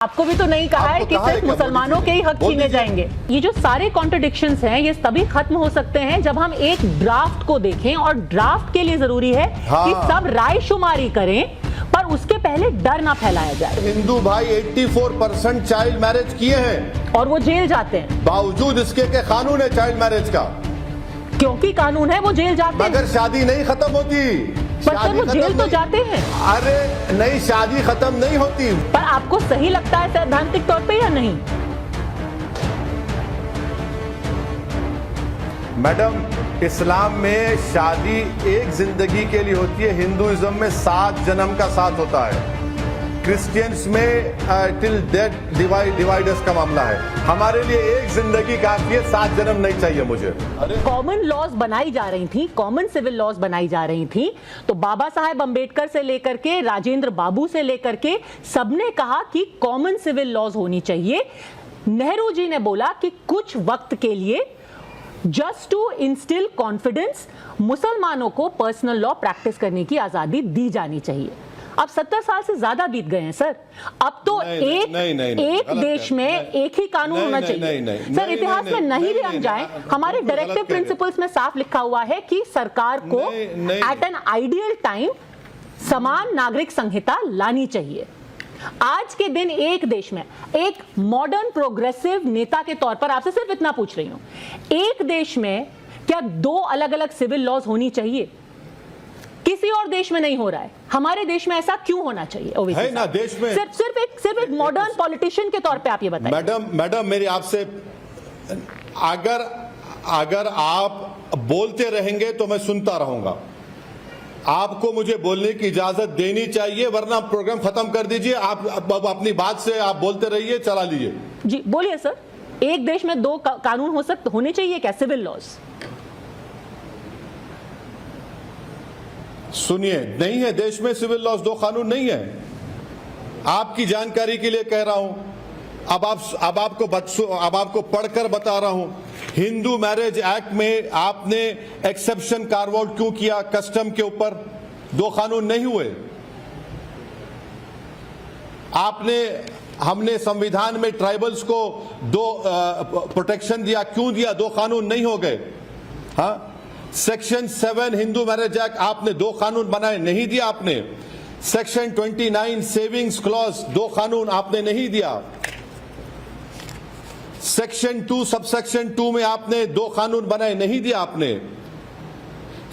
आपको भी तो नहीं कहा है कि सिर्फ मुसलमानों के ही हक छीने जाएंगे। ये जो सारे कॉन्ट्रडिक्शंस हैं ये तभी खत्म हो सकते हैं जब हम एक ड्राफ्ट को देखें, और ड्राफ्ट के लिए जरूरी है कि सब राय शुमारी करें, पर उसके पहले डर ना फैलाया जाए। हिंदू भाई 84% चाइल्ड मैरिज किए हैं और वो जेल जाते हैं, बावजूद इसके के कानून है चाइल्ड मैरिज का, क्योंकि कानून है वो जेल जाते हैं। मगर शादी नहीं खत्म होती। पर सर वो जेल तो जाते हैं। अरे नहीं, शादी खत्म नहीं होती। पर आपको सही लगता है सैद्धांतिक तौर पे या नहीं? मैडम, इस्लाम में शादी एक जिंदगी के लिए होती है, हिंदुइज्म में 7 जन्म का साथ होता है, क्रिश्चियंस में टिल डेथ डिवाइडर्स का मामला है। हमारे लिए एक जिंदगी काफी है, 7 जन्म नहीं चाहिए मुझे। कॉमन लॉज बनाई जा रही थी, कॉमन सिविल लॉज बनाई जा रही थी, तो बाबा साहेब अंबेडकर से लेकर के राजेंद्र बाबू से लेकर के सबने कहा कि कॉमन सिविल लॉज होनी चाहिए। नेहरू जी ने बोला कि कुछ वक्त के लिए जस्ट टू इंस्टिल कॉन्फिडेंस मुसलमानों को पर्सनल लॉ प्रैक्टिस करने की आजादी दी जानी चाहिए। अब 70 साल से ज्यादा बीत गए हैं सर, अब तो एक देश में एक ही कानून होना चाहिए। सर इतिहास में नहीं भी हम जाएं, हमारे डायरेक्टिव प्रिंसिपल्स में साफ लिखा हुआ है कि सरकार को एट एन आइडियल टाइम समान नागरिक संहिता लानी चाहिए। आज के दिन एक देश में एक मॉडर्न प्रोग्रेसिव नेता के तौर पर आपसे सिर्फ इतना पूछ रही हूं, एक देश में क्या 2 अलग अलग सिविल लॉज होनी चाहिए? किसी और देश में नहीं हो रहा है, हमारे देश में ऐसा क्यों होना चाहिए? है ना, देश में सिर्फ एक मॉडर्न पॉलिटिशियन के तौर पे आप ये बताइए। मैडम मेरी आपसे, अगर आप बोलते रहेंगे तो मैं सुनता रहूंगा। आपको मुझे बोलने की इजाजत देनी चाहिए, वरना प्रोग्राम खत्म कर दीजिए। आप अपनी बात से आप बोलते रहिए, चला लीजिए। जी बोलिए सर, एक देश में 2 कानून होने चाहिए क्या, सिविल लॉज? सुनिए, नहीं है देश में सिविल लॉज, 2 कानून नहीं है। आपकी जानकारी के लिए कह रहा हूं, अब आपको पढ़कर बता रहा हूं। हिंदू मैरिज एक्ट में आपने एक्सेप्शन कार्व आउट क्यों किया कस्टम के ऊपर? 2 कानून नहीं हुए। हमने संविधान में ट्राइबल्स को 2 प्रोटेक्शन दिया, क्यों दिया? 2 कानून नहीं हो गए। हाँ, सेक्शन 7 हिंदू मैरिज एक्ट आपने 2 कानून बनाए, नहीं दिया आपने। सेक्शन 29 सेविंग्स क्लॉज 2 कानून आपने नहीं दिया। सेक्शन 2 सबसेक्शन 2 में आपने 2 कानून बनाए, नहीं दिया आपने।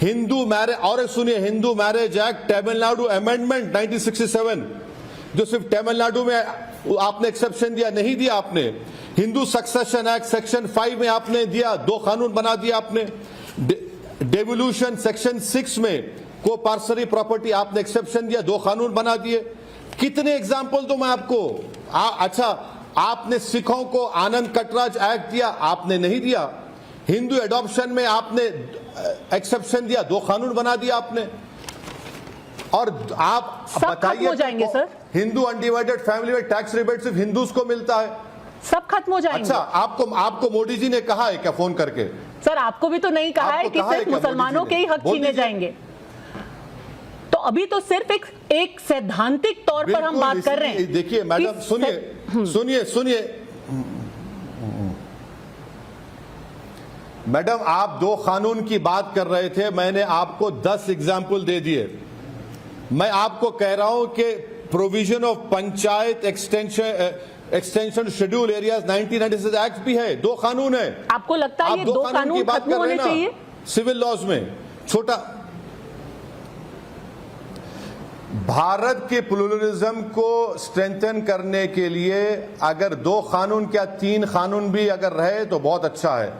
हिंदू मैरिज, और सुनिए, Hindu marriage act Tamil Nadu amendment 1967 जो सिर्फ तमिलनाडु में आपने एक्सेप्शन दिया, नहीं दिया आपने। हिंदू सक्सेशन एक्ट सेक्शन 5 में आपने दिया, 2 कानून बना दिया आपने। डेवोल्यूशन सेक्शन 6 में को पार्सरी प्रॉपर्टी आपने एक्सेप्शन दिया, 2 कानून बना दिए। कितने एग्जाम्पल तो मैं आपको। अच्छा, आपने सिखों को आनंद कटराज एक्ट दिया, आपने नहीं दिया। हिंदू एडॉप्शन में आपने एक्सेप्शन दिया, 2 कानून बना दिया आपने। और आप बताइए, हो जाएंगे सर, हिंदू अनडिवाइडेड फैमिली में टैक्स रिबेट सिर्फ हिंदूज को मिलता है, सब खत्म हो जाएंगे। अच्छा, आपको मोदी जी ने कहा है क्या फोन करके? सर आपको भी तो नहीं कहा है कि सिर्फ मुसलमानों के ही हक छीने जाएंगे। तो अभी तो सिर्फ एक सैद्धांतिक तौर पर हम बात कर रहे हैं। देखिए मैडम, सुनिए मैडम, आप 2 कानून की बात कर रहे थे, मैंने आपको 10 एग्जाम्पल दे दिए। मैं आपको कह रहा हूं कि provision of panchayat extension schedule areas 1996 act भी है, 2 कानून है। आपको लगता है ये 2 कानून खत्म होने चाहिए सिविल लॉज में? छोटा भारत के प्लूरलिज्म को स्ट्रेंथन करने के लिए अगर 2 कानून क्या 3 कानून भी अगर रहे तो बहुत अच्छा है।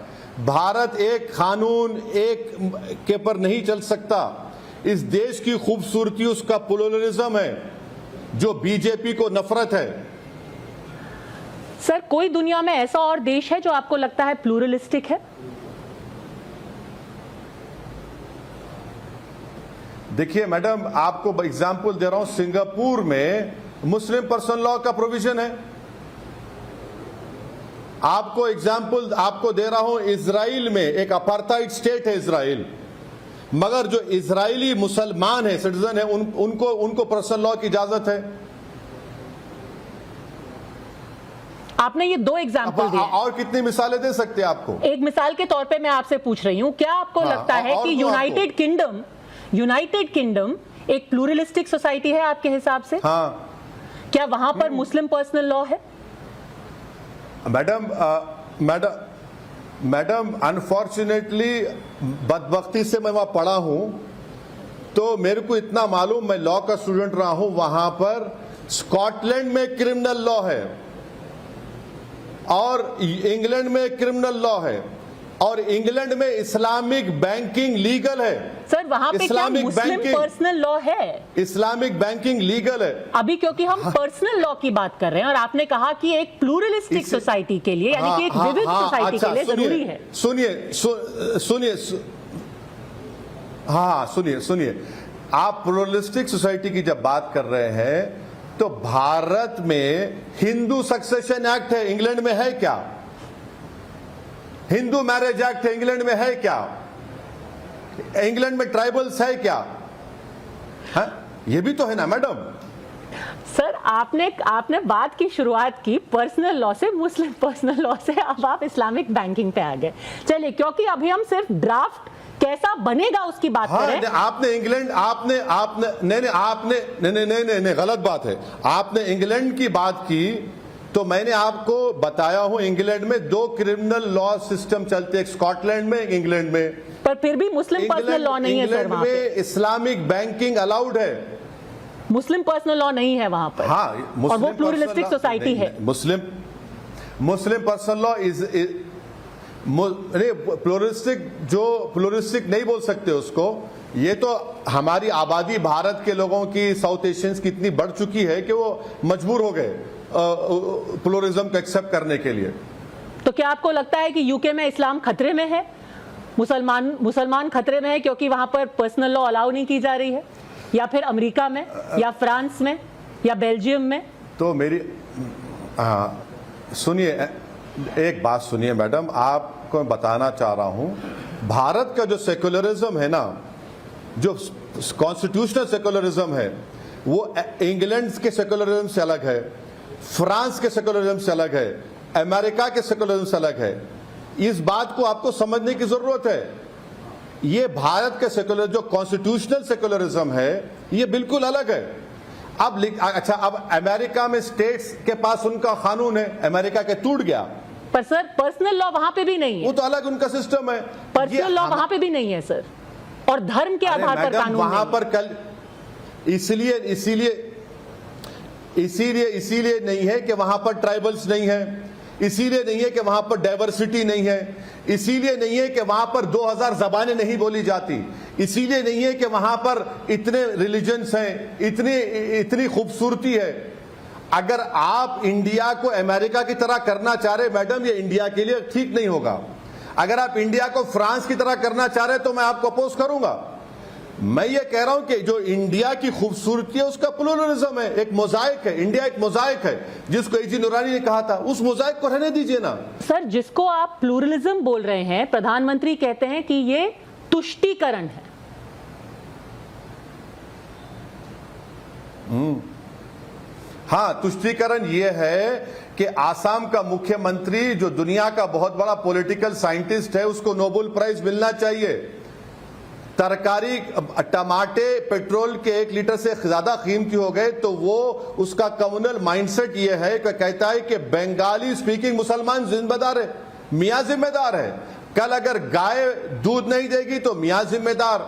भारत एक कानून एक के पर नहीं चल सकता। इस देश की खूबसूरती उसका प्लूरलिज्म है, जो बीजेपी को नफरत है। सर कोई दुनिया में ऐसा और देश है जो आपको लगता है प्लूरलिस्टिक है? देखिए मैडम, आपको एग्जाम्पल दे रहा हूं, सिंगापुर में मुस्लिम पर्सनल लॉ का प्रोविजन है। आपको एग्जाम्पल आपको दे रहा हूं, इजराइल में एक अपार्थाइड स्टेट है इजराइल, मगर जो इजरायली मुसलमान है, सिटीजन है, उनको पर्सनल लॉ की इजाजत है। आपने ये दो एग्जाम्पल दिए। और कितनी मिसालें दे सकते हैं आपको? एक मिसाल के तौर पे मैं आपसे पूछ रही हूं, क्या आपको लगता है कि यूनाइटेड किंगडम एक प्लूरलिस्टिक सोसाइटी है आपके हिसाब से? हाँ। क्या वहां पर मुस्लिम पर्सनल लॉ है? मैडम अनफॉर्चुनेटली बदबख्ती से मैं वहां पढ़ा हूं, तो मेरे को इतना मालूम, मैं लॉ का स्टूडेंट रहा हूं, वहां पर स्कॉटलैंड में क्रिमिनल लॉ है और इंग्लैंड में क्रिमिनल लॉ है और इंग्लैंड में इस्लामिक बैंकिंग लीगल है। सर वहां पे क्या मुस्लिम पर्सनल लॉ है? इस्लामिक बैंकिंग लीगल है अभी, क्योंकि हम पर्सनल लॉ की बात कर रहे हैं और आपने कहा कि एक प्लूरलिस्टिक सोसाइटी के लिए, यानी कि एक विविध सोसाइटी के लिए जरूरी है। सुनिए, आप प्लूरलिस्टिक सोसाइटी की जब बात कर रहे हैं तो भारत में हिंदू सक्सेशन एक्ट है, इंग्लैंड में है क्या? हिंदू मैरिज एक्ट है, इंग्लैंड में है क्या? इंग्लैंड में ट्राइबल्स है क्या? है? ये भी तो है ना मैडम। सर आपने बात की शुरुआत की पर्सनल लॉ से, मुस्लिम पर्सनल लॉ से, अब आप इस्लामिक बैंकिंग पे आ गए। चलिए, क्योंकि अभी हम सिर्फ ड्राफ्ट कैसा बनेगा उसकी बात कर रहे हैं। आपने इंग्लैंड, नहीं, गलत बात है। आपने इंग्लैंड की बात की तो मैंने आपको बताया हूं इंग्लैंड में 2 क्रिमिनल लॉ सिस्टम चलते हैं, स्कॉटलैंड में, इंग्लैंड में। पर फिर भी मुस्लिम पर्सनल लॉ नहीं है सर वहां पे। इस्लामिक बैंकिंग अलाउड है, मुस्लिम पर्सनल लॉ नहीं है वहां पर। हाँ, और वो प्लूरलिस्टिक सोसाइटी है। मुस्लिम पर्सनल लॉ इज प्लूरलिस्टिक नहीं बोल सकते उसको। ये तो हमारी आबादी भारत के लोगों की, साउथ एशियंस की इतनी बढ़ चुकी है कि वो मजबूर हो गए प्लूरलिज्म को एक्सेप्ट करने के लिए। तो क्या आपको लगता है कि यूके में इस्लाम खतरे में है, मुसलमान खतरे में है क्योंकि वहां पर पर्सनल लॉ अलाउ नहीं की जा रही है, या फिर अमेरिका में, या फ्रांस में, या बेल्जियम में? तो मेरी सुनिए, एक बात सुनिए मैडम, आपको मैं बताना चाह रहा हूं, भारत का जो सेकुलरिज्म है ना, जो कॉन्स्टिट्यूशनल सेकुलरिज्म है, वो इंग्लैंड के सेकुलरिज्म से अलग है, फ्रांस के सेकुलरिज्म से अलग है, अमेरिका के सेकुलरिज्म से अलग है। इस बात को आपको समझने की जरूरत है। ये भारत के सेकुलर, जो कॉन्स्टिट्यूशनल सेकुलरिज्म है, ये बिल्कुल अलग है। अब अमेरिका में स्टेट्स के पास उनका कानून है, अमेरिका के टूट गया, पर सर पर्सनल लॉ वहां पे भी नहीं है। वो तो अलग उनका सिस्टम है। पर्सनल लॉ वहां पे भी नहीं है सर, और धर्म के आधार पर कानून वहां पर कल इसीलिए नहीं है कि वहां पर ट्राइबल्स नहीं है, इसीलिए नहीं है कि वहां पर डाइवर्सिटी नहीं है, इसीलिए नहीं है कि वहां पर 2000 जबानें नहीं बोली जाती, इसीलिए नहीं है कि वहां पर इतने रिलीजन्स हैं, इतनी खूबसूरती है। अगर आप इंडिया को अमेरिका की तरह करना चाह रहे मैडम, ये इंडिया के लिए ठीक नहीं होगा। अगर आप इंडिया को फ्रांस की तरह करना चाह रहे तो मैं आपको अपोज करूंगा। मैं ये कह रहा हूं कि जो इंडिया की खूबसूरती है उसका प्लूरलिज्म है, एक मोजाइक है। इंडिया एक मोजाइक है, जिसको एजी नूरानी ने कहा था, उस मोजाइक को रहने दीजिए ना। सर, जिसको आप प्लूरलिज्म बोल रहे हैं, प्रधानमंत्री कहते हैं कि ये तुष्टीकरण है। हाँ, तुष्टीकरण ये है कि आसाम का मुख्यमंत्री, जो दुनिया का बहुत बड़ा पॉलिटिकल साइंटिस्ट है, उसको नोबेल प्राइज मिलना चाहिए। तरकारी, टमाटे पेट्रोल के 1 लीटर से ज्यादा कीमती हो गए, तो वो उसका कम्युनल माइंडसेट ये है कि कहता है कि बंगाली स्पीकिंग मुसलमान जिम्मेदार है, मियाँ जिम्मेदार है। कल अगर गाय दूध नहीं देगी तो मियाँ जिम्मेदार,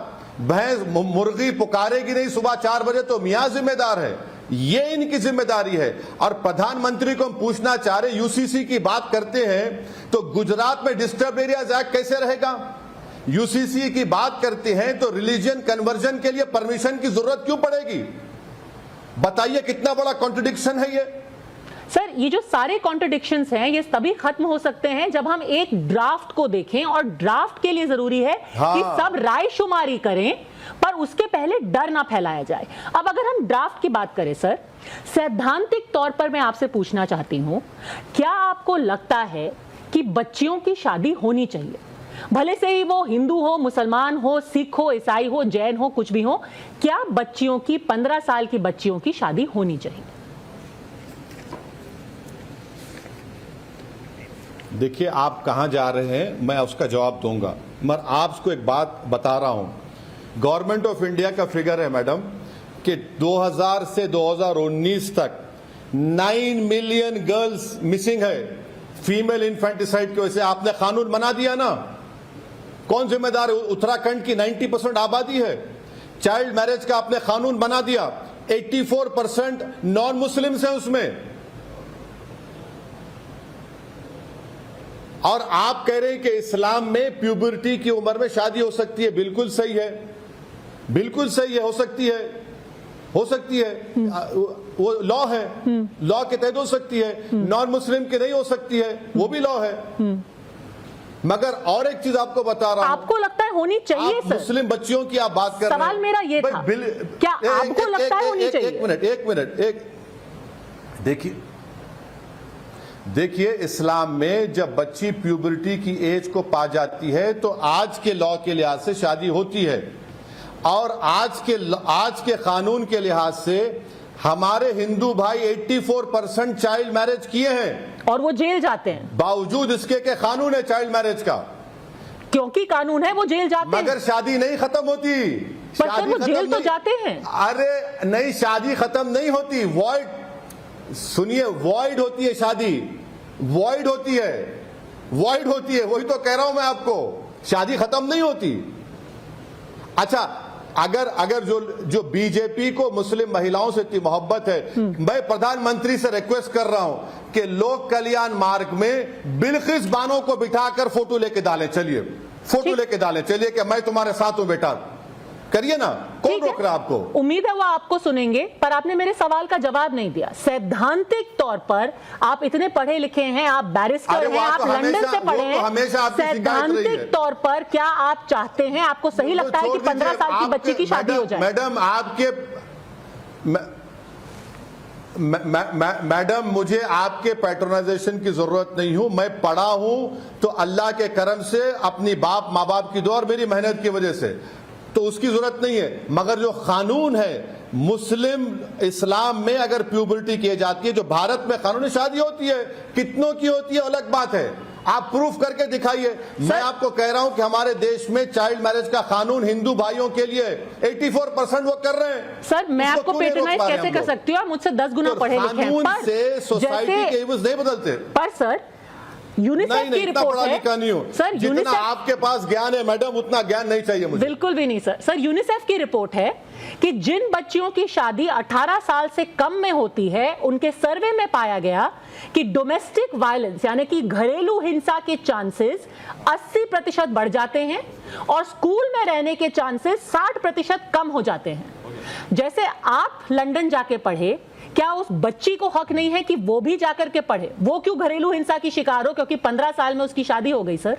भैंस मुर्गी पुकारेगी नहीं सुबह 4 बजे तो मियाँ जिम्मेदार है। ये इनकी जिम्मेदारी है। और प्रधानमंत्री को हम पूछना चाह रहे, यूसीसी की बात करते हैं तो गुजरात में डिस्टर्ब एरियाज एक्ट कैसे रहेगा? यूसीसी की बात करते हैं तो रिलीजियन कन्वर्जन के लिए परमिशन की जरूरत क्यों पड़ेगी? बताइए, कितना बड़ा कॉन्ट्रडिक्शन है ये। सर, ये जो सारे कॉन्ट्रडिक्शंस हैं, ये तभी खत्म हो सकते हैं जब हम एक ड्राफ्ट को देखें, और ड्राफ्ट के लिए जरूरी है कि सब राय शुमारी करें, पर उसके पहले डर ना फैलाया जाए। अब अगर हम ड्राफ्ट की बात करें सर, सैद्धांतिक तौर पर मैं आपसे पूछना चाहती हूं, क्या आपको लगता है कि बच्चियों की शादी होनी चाहिए? भले से ही वो हिंदू हो, मुसलमान हो, सिख हो, ईसाई हो, जैन हो, कुछ भी हो, क्या बच्चियों की, 15 साल की बच्चियों की शादी होनी चाहिए? देखिए आप कहां जा रहे हैं मैं उसका जवाब दूंगा, मगर आपको एक बात बता रहा हूं, गवर्नमेंट ऑफ इंडिया का फिगर है मैडम कि 2000 से 2019 तक 9 मिलियन गर्ल्स मिसिंग है फीमेल इन्फेंटिसाइड की वजह से। आपने कानून बना दिया ना, कौन जिम्मेदार है? उत्तराखंड की 90% आबादी है, चाइल्ड मैरिज का आपने कानून बना दिया, 84% नॉन मुस्लिम्स हैं उसमें, और आप कह रहे हैं कि इस्लाम में प्यूबर्टी की उम्र में शादी हो सकती है। बिल्कुल सही है, बिल्कुल सही है, हो सकती है, हो सकती है, वो लॉ है, लॉ के तहत हो सकती है, नॉन मुस्लिम के नहीं हो सकती है, वो भी लॉ है। मगर और एक चीज आपको बता रहा हूं, आपको लगता है होनी चाहिए आप सर? मुस्लिम बच्चियों की आप बात कर रहे हैं, सवाल मेरा ये था, क्या आपको लगता है होनी चाहिए? एक मिनट देखिए इस्लाम में जब बच्ची प्यूबर्टी की एज को पा जाती है तो आज के लॉ के लिहाज से शादी होती है, और आज के कानून के लिहाज से हमारे हिंदू भाई 84% चाइल्ड मैरिज किए हैं, और वो जेल जाते हैं बावजूद इसके के कानून है चाइल्ड मैरिज का, क्योंकि कानून है, वो जेल जाते हैं। मगर शादी नहीं खत्म होती। पर सर वो जेल तो जाते हैं। अरे नहीं, शादी खत्म नहीं होती, वॉइड, सुनिए, वॉइड होती है शादी, वॉइड होती है, वॉइड होती है, वही तो कह रहा हूं मैं आपको, शादी खत्म नहीं होती। अच्छा, अगर जो बीजेपी को मुस्लिम महिलाओं से इतनी मोहब्बत है, मैं प्रधानमंत्री से रिक्वेस्ट कर रहा हूं कि लोक कल्याण मार्ग में बिल्किस बानो को बिठाकर फोटो लेके डालें, चलिए फोटो लेके डालें, चलिए कि मैं तुम्हारे साथ हूं बेटा, करिए ना, कौन रोक रहा है आपको? उम्मीद है वो आपको सुनेंगे, पर आपने मेरे सवाल का जवाब नहीं दिया। सैद्धांतिक तौर पर आप इतने पढ़े लिखे हैं, आप बैरिस्टर हैं, आप लंदन से पढ़े हैं, सैद्धांतिक तौर पर क्या आप चाहते हैं, आपको सही लगता है कि 15 साल की बच्ची की शादी हो जाए? मैडम मुझे आपके पैट्रोनाइजेशन की जरूरत नहीं हूं, मैं पढ़ा हूं तो अल्लाह के करम से, अपनी माँ बाप की दुआ और मेरी मेहनत की वजह से, तो उसकी जरूरत नहीं है। मगर जो कानून है मुस्लिम इस्लाम में, अगर प्यूबर्टी की जाती है, जो भारत में कानूनी शादी होती है, कितनों की होती है अलग बात है, आप प्रूफ करके दिखाइए। मैं आपको कह रहा हूं कि हमारे देश में चाइल्ड मैरिज का कानून हिंदू भाइयों के लिए 84% वो कर रहे हैं। सर मैं आपको पेट्रोनाइज कैसे कर सकती हूँ? मुझसे 10 गुना पढ़े लिखे हैं, कानून से सोसाइटी के इमेज नहीं बदलते। पर सर यूनिसेफ की रिपोर्ट है, नहीं हो सर जितना आपके पास ज्ञान है मैडम, उतना ज्ञान नहीं चाहिए मुझे। बिल्कुल भी नहीं सर। सर यूनिसेफ की रिपोर्ट है कि जिन बच्चियों की शादी 18 साल से कम में होती है, उनके सर्वे में पाया गया कि डोमेस्टिक वायलेंस यानी कि घरेलू हिंसा के चांसेस 80% बढ़ जाते हैं, और स्कूल में रहने के चांसेस 60% कम हो जाते हैं। जैसे आप लंदन जाके पढ़े, क्या उस बच्ची को हक नहीं है कि वो भी जाकर के पढ़े? वो क्यों घरेलू हिंसा की शिकार हो क्योंकि 15 साल में उसकी शादी हो गई? सर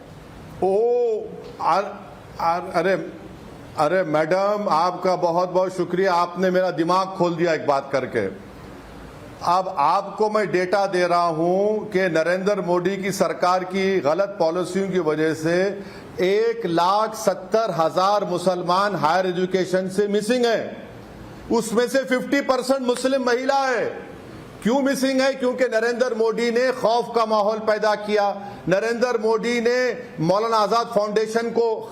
अरे मैडम, आपका बहुत बहुत शुक्रिया, आपने मेरा दिमाग खोल दिया एक बात करके। अब आपको मैं डेटा दे रहा हूं कि नरेंद्र मोदी की सरकार की गलत पॉलिसियों की वजह से 1,70,000 मुसलमान हायर एजुकेशन से मिसिंग है, उसमें से 50% मुस्लिम महिला है। क्यों मिसिंग है? क्योंकि नरेंद्र मोदी ने खौफ का माहौल पैदा किया, नरेंद्र मोदी ने मौलाना आजाद फाउंडेशन को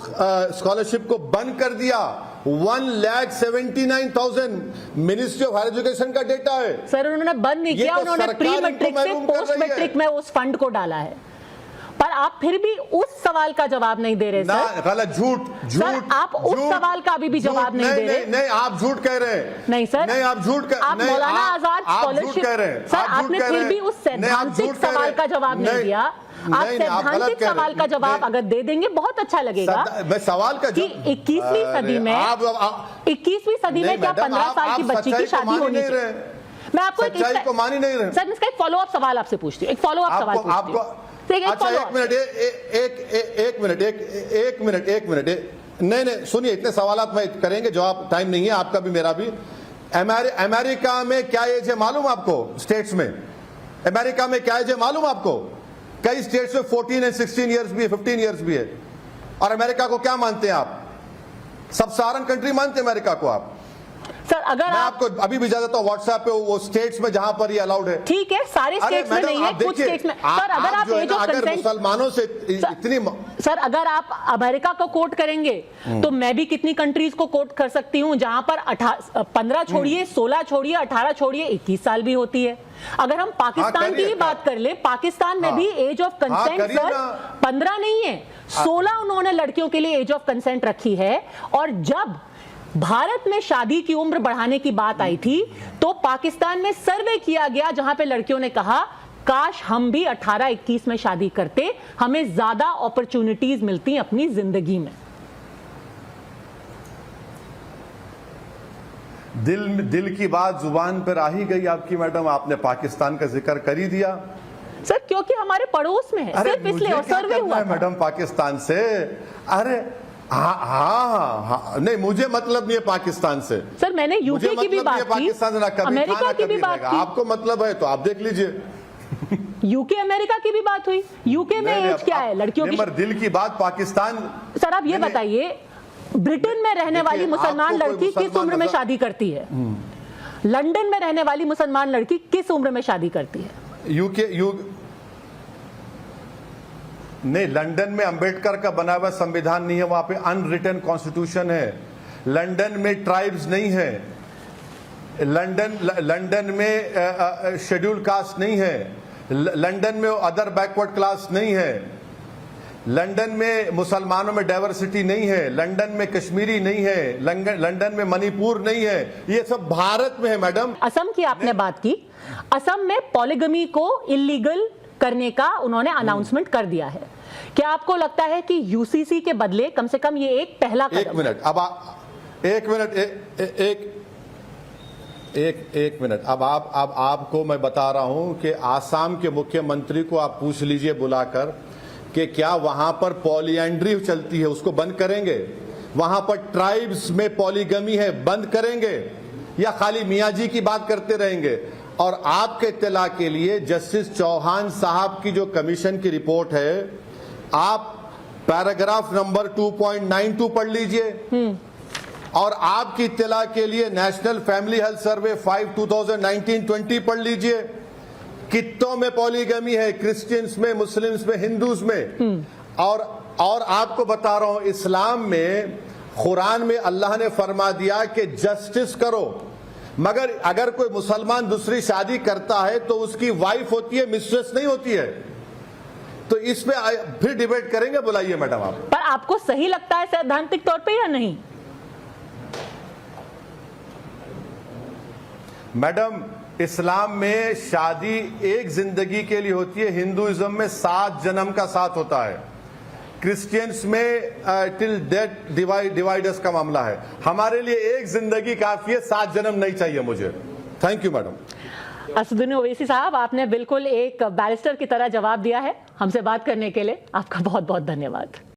स्कॉलरशिप को बंद कर दिया। 1,79,000 मिनिस्ट्री ऑफ हायर एजुकेशन का डेटा है। सर उन्होंने बंद नहीं किया, उन्होंने प्री मैट्रिक से पोस्ट मैट्रिक में उस फंड को डाला है। पर आप फिर भी उस सवाल का जवाब नहीं दे रहे सर। गलत, झूठ सर, आप उस सवाल का अभी भी जवाब नहीं दे रहे। नहीं, आप झूठ कह रहे हैं। नहीं सर, नहीं आप झूठ कह, आप मौलाना आजाद स्कॉलरशिप कह रहे हैं सर, आपने फिर भी उस सैद्धांतिक सवाल का जवाब नहीं दिया। आप सैद्धांतिक सवाल का जवाब अगर दे देंगे बहुत अच्छा लगेगा। मैं सवाल का कि 21वीं सदी में 21वीं सदी में क्या 15 साल की बच्ची की शादी होनी चाहिए? मैं आपको सच्चाई को मान ही नहीं रहे। सर मैं इसका एक फॉलो अप सवाल आपसे पूछती हूँ, एक फॉलो अप सवाल पूछती हूँ। अच्छा एक मिनट, नहीं सुनिए, इतने सवालात मैं करेंगे, जवाब टाइम नहीं है आपका भी मेरा भी। अमेरिका में क्या एज है मालूम आपको? स्टेट्स में अमेरिका में क्या एज है मालूम आपको? कई स्टेट्स में 14 एंड 16 ईयर्स भी है, 15 ईयर्स भी है। और अमेरिका को क्या मानते हैं आप? सब सहारन कंट्री मानते हैं अमेरिका को आप? सर अगर मैं आप आपको अभी भी जा देता हूं व्हाट्सएप पे, वो स्टेट्स में जहां पर ये अलाउड है। ठीक है, सारे अरे स्टेट्स में मैडम, नहीं है, आप कुछ देखिए, स्टेट्स में। सर अगर आप जो है एज ना, ऑफ अगर कंसेंट, मुसलमानों से इतनी सर अगर आप अमेरिका को कोट करेंगे तो मैं भी कितनी कंट्रीज को कोट कर सकती हूं जहां पर 15 छोड़िए, 16 छोड़िए, 18 छोड़िए, 21 साल भी होती है। अगर हम पाकिस्तान की भी बात कर ले, पाकिस्तान में भी एज ऑफ कंसेंट सर 15 नहीं है, 16 उन्होंने लड़कियों के लिए एज ऑफ कंसेंट रखी है। और जब भारत में शादी की उम्र बढ़ाने की बात आई थी तो पाकिस्तान में सर्वे किया गया जहां पे लड़कियों ने कहा काश हम भी 18-21 में शादी करते, हमें ज्यादा अपॉर्चुनिटीज मिलती अपनी जिंदगी में। दिल की बात जुबान पर आ ही गई आपकी मैडम, आपने पाकिस्तान का जिक्र कर ही दिया। सर क्योंकि हमारे पड़ोस में है, सिर्फ इसलिए। और सर्वे हुआ है मैडम पाकिस्तान से, अरे हाँ, नहीं मुझे मतलब नहीं है पाकिस्तान से। सर मैंने यूके की भी बात की, पाकिस्तान से ना कभी अमेरिका की भी बात की। आपको मतलब है तो आप देख लीजिए। यूके अमेरिका की भी बात हुई। यूके में एज क्या है लड़कियों की? दिल की बात पाकिस्तान। सर आप ये बताइए, ब्रिटेन में रहने वाली मुसलमान लड़की किस उम्र में शादी करती है? लंदन में रहने वाली मुसलमान लड़की किस उम्र में शादी करती है? नहीं, लंदन में अंबेडकर का बना हुआ संविधान नहीं है, वहां पे अनरिटन कॉन्स्टिट्यूशन है। लंदन में ट्राइब्स नहीं है, लंदन में शेड्यूल कास्ट नहीं है, लंदन में अदर बैकवर्ड क्लास नहीं है, लंदन में मुसलमानों में डाइवर्सिटी नहीं है, लंदन में कश्मीरी नहीं है, लंदन में मणिपुर नहीं है, ये सब भारत में है मैडम। असम की आपने बात की, असम में पॉलीगमी को इलीगल करने का उन्होंने अनाउंसमेंट कर दिया है। क्या आपको लगता है कि यूसीसी के बदले कम से कम ये एक पहला कदम? एक मिनट, अब आपको मैं बता रहा हूं कि आसाम के मुख्यमंत्री को आप पूछ लीजिए बुलाकर कि क्या वहां पर पॉलीएंड्री चलती है, उसको बंद करेंगे? वहां पर ट्राइब्स में पॉलीगमी है, बंद करेंगे या खाली मियाँ जी की बात करते रहेंगे? और आपके इत्तला के लिए जस्टिस चौहान साहब की जो कमीशन की रिपोर्ट है, आप पैराग्राफ नंबर 2.92 पढ़ लीजिए। और आपकी इत्तला के लिए नेशनल फैमिली हेल्थ सर्वे 5/2019-20 पढ़ लीजिए। कितनों में पॉलीगमी है, क्रिश्चियंस में, मुस्लिम्स में, हिंदूज में। और आपको बता रहा हूं, इस्लाम में, कुरान में अल्लाह ने फरमा दिया कि जस्टिस करो, मगर अगर कोई मुसलमान दूसरी शादी करता है तो उसकी वाइफ होती है, मिस्ट्रेस नहीं होती है। तो इसमें फिर डिबेट करेंगे, बुलाइए मैडम आप। पर आपको सही लगता है सैद्धांतिक तौर पे या नहीं? मैडम, इस्लाम में शादी एक जिंदगी के लिए होती है, हिंदुइज्म में 7 जन्म का साथ होता है, क्रिश्चियंस में टिल डेथ डिवाइडर्स का मामला है। हमारे लिए एक जिंदगी काफी है, 7 जन्म नहीं चाहिए मुझे। Thank you madam. Asaduddin Owaisi साहब, आपने बिल्कुल एक बैरिस्टर की तरह जवाब दिया है। हमसे बात करने के लिए आपका बहुत बहुत धन्यवाद।